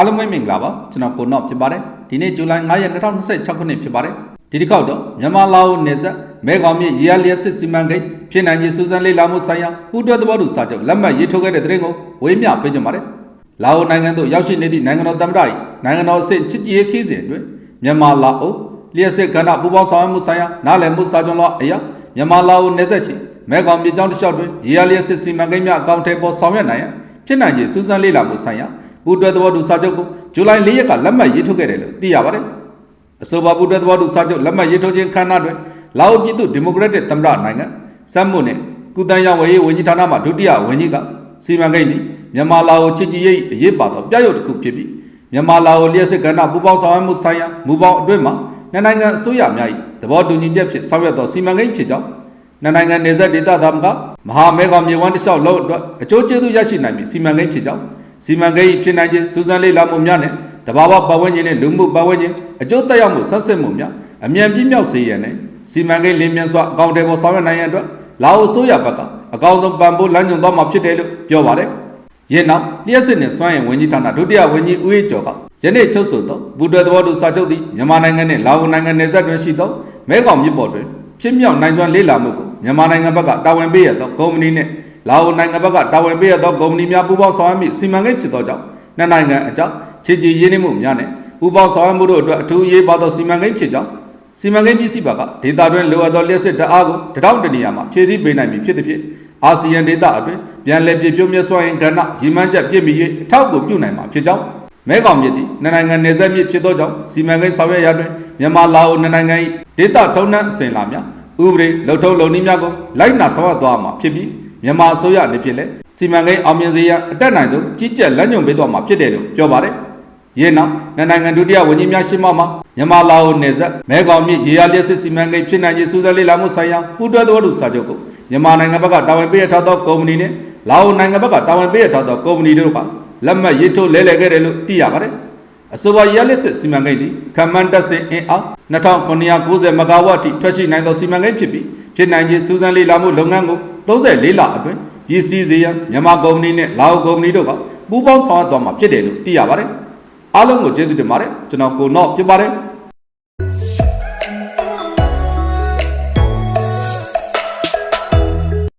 အားလုံးပဲမင်္ဂလာပါကျွန်တော်ကိုနော့ဖြစ်ပါတယ်ဒီနေ့ဇူလိုင်9ရက်2026ခုနှစ်ဖြစ်ပါတယ်ဒီတစ်ခေါက်တော့မြန်မာလာအိုနယ်စပ်မဲခေါင်မြစ်ရေအားလျက်စစ်စီမံကိန်းဖြစ်နိုင်ခြေစူးစမ်းလေ့လာမှုဆိုင်ရာပူးတွဲသဘောတူစာချုပ်လက်မှတ်ရေးထိုးခဲ့တဲ့သတင်းကိုဝေမျှပေးကြပါမယ်လာအိုနိုင်ငံသို့ရောက်ရှိနေသည့်နိုင်ငံတော်သမ္မတ၏နိုင်ငံတော်အဆင့်ချစ်ကြည်ရေးခီးစဉ်အတွင်းမြန်မာလာအိုလျက်စစ်ကဏ္ဍပူးပေါင်းဆောင်ရွက်မှုဆိုင်ရာနားလည်မှုစာချုပ်လောအရာမြန်မာလာအိုနယ်စပ်ရှိမဲခေါင်မြစ်ကြောင်းတစ်လျှောက်တွင်ရေအားလျက်စစ်စီမံကိန်းများအကောင့်ထဲပေါ်ဆောင်ရွက်နိုင်ရန်ဖြစ်နိုင်ခြေစူးစမ်းလေ့လာမှုဆိုင်ရာပူးတွဲသဘောတူစာချုပ်ကိုဇူလိုင်4ရက်ကလက်မှတ်ရေးထိုးခဲ့တယ်လို့သိရပါတယ်။အဆိုပါပူးတွဲသဘောတူစာချုပ်လက်မှတ်ရေးထိုးခြင်းခမ်းနားတွင်လာအိုပြည်သူ့ဒီမိုကရက်တစ်သမ္မတနိုင်ငံစက်မှုနှင့်ကုသရေးဝန်ကြီးဌာနမှဒုတိယဝန်ကြီးကစီမံကိန်းသည်မြန်မာလာအိုချစ်ကြည်ရေးအရေးပါသောပြရုပ်တစ်ခုဖြစ်ပြီးမြန်မာလာအိုလျှက်စစ်ကဏ္ဍပူးပေါင်းဆောင်ရွက်မှုဆိုင်ရာမူပေါင်းအတွင်းမှာနိုင်ငံအစိုးရများ၏သဘောတူညီချက်ဖြင့်ဆောင်ရွက်သောစီမံကိန်းဖြစ်ကြောင်းနိုင်ငံနယ်စပ်ဒေသသားကမဟာမဲခေါင်မြစ်ဝှမ်းတစ်လျှောက်လုံးအတွက်အကျိုးကျေးဇူးရရှိနိုင်မည့်စီမံကိန်းဖြစ်ကြောင်းစီမံကိန်းဖြစ်နိုင်ခြင်းစူးစမ်းလေ့လာမှုများနဲ့တဘာဝပတ်ဝန်းကျင်နဲ့လူမှုပတ်ဝန်းကျင်အကျိုးသက်ရောက်မှုဆက်စပ်မှုများအမြန်ပြည့်မြောက်စေရန်နဲ့စီမံကိန်းလင်းမြန်စွာအကောင့်တွေပေါ်ဆောင်ရွက်နိုင်ရန်အတွက်လာအိုအစိုးရဘက်ကအကောင့်ဆုံးပံ့ပိုးလမ်းညွှန်သွားမှာဖြစ်တယ်လို့ပြောပါတယ်။ယင်းနောက်လျှက်စစ်နဲ့စွမ်းအင်ဝန်ကြီးဌာနဒုတိယဝန်ကြီးဦးအေးကျော်ကယနေ့ချုပ်ဆိုသောပူးတွဲသဘောတူစာချုပ်သည်မြန်မာနိုင်ငံနဲ့လာအိုနိုင်ငံနယ်စပ်တွင်ရှိသောမဲခေါင်မြစ်ပေါ်တွင်ဖြစ်မြောက်နိုင်စွမ်းလေ့လာမှုကိုမြန်မာနိုင်ငံဘက်ကတာဝန်ပေးရသောကုမ္ပဏီနဲ့လာအိုနိုင်ငံဘက်ကတာဝန်ပေးရသောကုမ္ပဏီများပူးပေါင်းဆောင်ရွက်မိစီမံကိန်းဖြစ်သောကြောင့်နှစ်နိုင်ငံအကြားချစ်ကြည်ရင်းနှီးမှုများနဲ့ပူးပေါင်းဆောင်ရွက်မှုတို့အတွက်အထူးအရေးပါသောစီမံကိန်းဖြစ်ကြောင်းစီမံကိန်းပြည်စည်းဘက်ကဒေသတွင်းလိုအပ်သောလျှက်စစ်ဓာတ်အားကိုတထောင်တနေရာမှာဖြည့်ဆည်းပေးနိုင်ပြီဖြစ်သည်ဖြင့်အာဆီယံဒေသအတွင်းပြန်လည်ပြည့်ဖြိုးမြတ်စွာရင်ကဏ္ဍရည်မှန်းချက်ပြည့်မီ၍အထောက်အကူပြုနိုင်မှာဖြစ်ကြောင်းမဲခေါင်မြစ်သည်နိုင်ငံနယ်စပ်မြစ်ဖြစ်သောကြောင့်စီမံကိန်းဆောင်ရွက်ရာတွင်မြန်မာလာအိုနိုင်ငံ၏ဒေသထုံးတမ်းအစဉ်အလာများဥပဒေလုံထုံးလုံနည်းများကိုလိုက်နာဆောင်ရွက်သွားမှာဖြစ်ပြီးမြန်မာအစိုးရအနေဖြင့်လည်းစီမံကိန်းအောင်မြင်စေရန်အတက်နိုင်ဆုံးကြီးကြပ်လက်ညှိုးပေးသွားမှာဖြစ်တယ်လို့ပြောပါတယ်။ယင်းနောက်နိုင်ငံဒုတိယဝန်ကြီးများရှင်းမှမှာမြန်မာလာအိုနယ်စပ်မဲခေါင်မြစ်ရေအားလျက်စစ်စီမံကိန်းဖြစ်နိုင်ခြေစူးစမ်းလေ့လာမှုဆိုင်ရာပူးတွဲသဘောတူစာချုပ်ကိုမြန်မာနိုင်ငံဘက်ကတာဝန်ပေးရထားသောကုမ္ပဏီနဲ့လာအိုနိုင်ငံဘက်ကတာဝန်ပေးရထားသောကုမ္ပဏီတို့ကလက်မှတ်ရေးထိုးလဲလှယ်ခဲ့တယ်လို့သိရပါတယ်။အဆိုပါရေအားလျက်စစ်စီမံကိန်းသည်ခမန်တက်စင်အင်အား2990မဂါဝပ်အထိထွက်ရှိနိုင်သောစီမံကိန်းဖြစ်ပြီးဖြစ်နိုင်ခြေစူးစမ်းလေ့လာမှုလုပ်ငန်းကို34လအတွင်းရည်စည်းစေရန်မြန်မာကုမ္ပဏီနဲ့လာအိုကုမ္ပဏီတို့ကပူးပေါင်းဆောင်ရွက်သွားမှာဖြစ်တယ်လို့သိရပါတယ်။အားလုံးကိုကျေးဇူးတင်ပါတယ်ကျွန်တော်ကိုနော့ဖြစ်ပါတယ်။